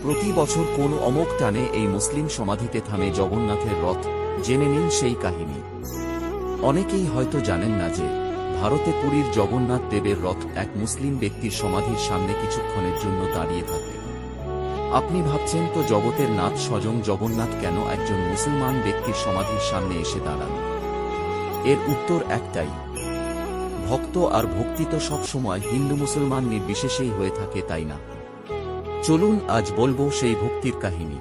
প্রতি বছর কোন অমোঘ টানে এই মুসলিম সমাধিতে থামে জগন্নাথের রথ। জেনে নিন সেই কাহিনী। অনেকেই হয়তো জানেন না যে ভারতে পুরীর জগন্নাথ দেবের রথ এক মুসলিম ব্যক্তির সমাধির সামনে কিছুক্ষণের জন্য দাঁড়িয়ে থাকে। আপনি ভাবছেন তো জগতের নাথ স্বয়ং জগন্নাথ কেন একজন মুসলমান ব্যক্তির সমাধির সামনে এসে দাঁড়ান? এর উত্তর একটাই, ভক্ত আর ভক্তি তো সবসময় হিন্দু মুসলমান নির্বিশেষেই হয়ে থাকে, তাই না? চলুন আজ বলবো সেই ভক্তির কাহিনী।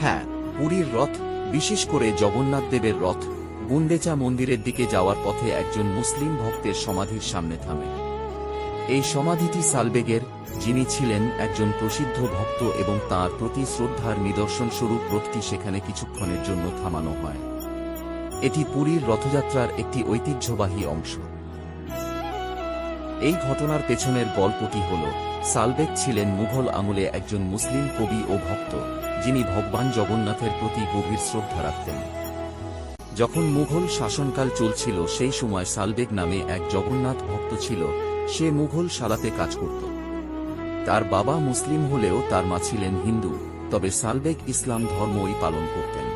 হ্যাঁ, পুরীর রথ, বিশেষ করে জগন্নাথ দেবের রথ, গুন্ডেচা মন্দিরের দিকে যাওয়ার পথে একজন মুসলিম ভক্তের সমাধির সামনে থামে। এই সমাধিটি সালবেগের, যিনি ছিলেন একজন প্রসিদ্ধ ভক্ত, এবং তাঁর প্রতি শ্রদ্ধার নিদর্শনস্বরূপ রথটি সেখানে কিছুক্ষণের জন্য থামানো হয়। এটি পুরীর রথযাত্রার একটি ঐতিহ্যবাহী অংশ। এই ঘটনার পেছনের গল্পটি হল, সালবেগ ছিলেন মুঘল আমলে একজন মুসলিম কবি ও ভক্ত, যিনি ভগবান জগন্নাথের প্রতি গভীর শ্রদ্ধা রাখতেন। যখন মুঘল শাসনকাল চলছিল সেই সময় সালবেগ নামে এক জগন্নাথ ভক্ত ছিল। সে মুঘল সালাতে কাজ করত। তার বাবা মুসলিম হলেও তার মা ছিলেন হিন্দু, তবে সালবেগ ইসলাম ধর্মই পালন করতেন।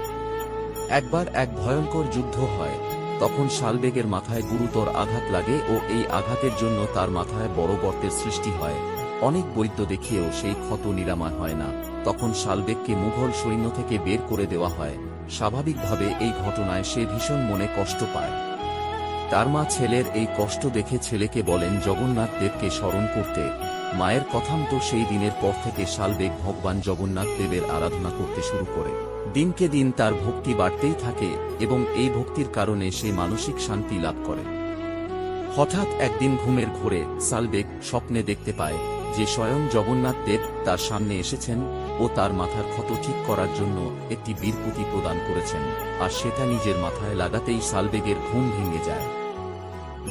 একবার এক ভয়ঙ্কর যুদ্ধ হয়। তখন সালবেগের মাথায় গুরুতর আঘাত লাগে ও এই আঘাতের জন্য তার মাথায় বড় গর্তের সৃষ্টি হয়। অনেক বৈদ্য দেখিয়েও সেই ক্ষত নিরাময় হয় না। তখন সালবেগকে মুঘল সৈন্য থেকে বের করে দেওয়া হয়। স্বাভাবিকভাবে এই ঘটনায় সে ভীষণ মনে কষ্ট পায়। তার মা ছেলের এই কষ্ট দেখে ছেলেকে বলেন জগন্নাথ দেবকে স্মরণ করতে। মায়ের কথামতো সেই দিনের পর থেকে সালবেগ ভগবান জগন্নাথ দেবের আরাধনা করতে শুরু করে। দিনকে দিন তার ভক্তি বাড়তেই থাকে এবং এই ভক্তির কারণে সে মানসিক শান্তি লাভ করে। হঠাৎ একদিন ঘুমের ঘোরে সালবেগ স্বপ্নে দেখতে পায় যে স্বয়ং জগন্নাথ দেব তার সামনে এসেছেন ও তার মাথার ক্ষত ঠিক করার জন্য একটি বীরপুতি প্রদান করেছেন, আর সেটা নিজের মাথায় লাগাতেই সালবেগের ঘুম ভেঙে যায়।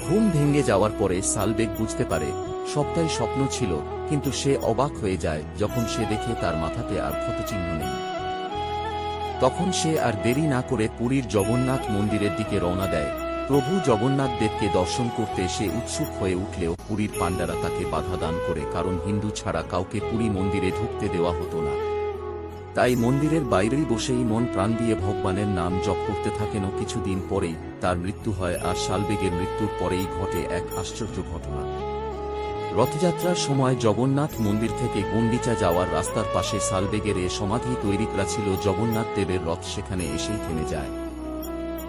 ঘুম ভেঙে যাওয়ার পরে সালবেগ বুঝতে পারে সবটাই স্বপ্ন ছিল, কিন্তু সে অবাক হয়ে যায় যখন সে দেখে তার মাথাতে আর ক্ষতচিহ্ন নেই। তখন সে আর দেরি না করে পুরীর জগন্নাথ মন্দিরের দিকে রওনা দেয়। প্রভু জগন্নাথ দেবকে দর্শন করতে সে উৎসুক হয়ে উঠলেও পুরীর পাণ্ডারা তাকে বাধা দান করে, কারণ হিন্দু ছাড়া কাউকে পুরী মন্দিরে ঢুকতে দেওয়া হতো না। তাই মন্দিরের বাইরেই বসেই মন প্রাণ দিয়ে ভগবানের নাম জপ করতে থাকেন। কিছুদিন পরেই তার মৃত্যু হয়, আর সালবেগের মৃত্যুর পরেই ঘটে এক আশ্চর্য ঘটনা। রথযাত্রার সময় জগন্নাথ মন্দির থেকে গুন্ডিচা যাওয়ার রাস্তার পাশে সালবেগের সমাধি তৈরি করা ছিল। জগন্নাথ দেবের রথ সেখানে এসেই থেমে যায়।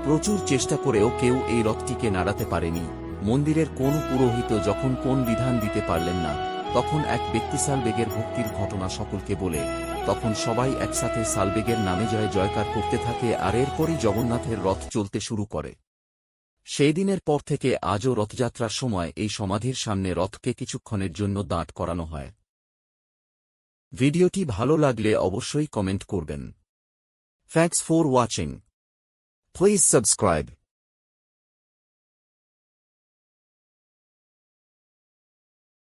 প্রচুর চেষ্টা করেও কেউ এই রথটিকে নাড়াতে পারেনি। মন্দিরের কোন পুরোহিত যখন কোন বিধান দিতে পারলেন না, তখন এক ব্যক্তি সালবেগের ভক্তির ঘটনা সকলকে বলে। তখন সবাই একসাথে সালবেগের নামে জয় জয়কার করতে থাকে, আর এরপরই জগন্নাথের রথ চলতে শুরু করে। সেই দিনের পর থেকে আজও রথযাত্রার সময় এই সমাধির সামনে রথকে কিছুক্ষণের জন্য দাঁড় করানো হয়। ভিডিওটি ভালো লাগলে অবশ্যই কমেন্ট করবেন। Thanks for watching. Please subscribe.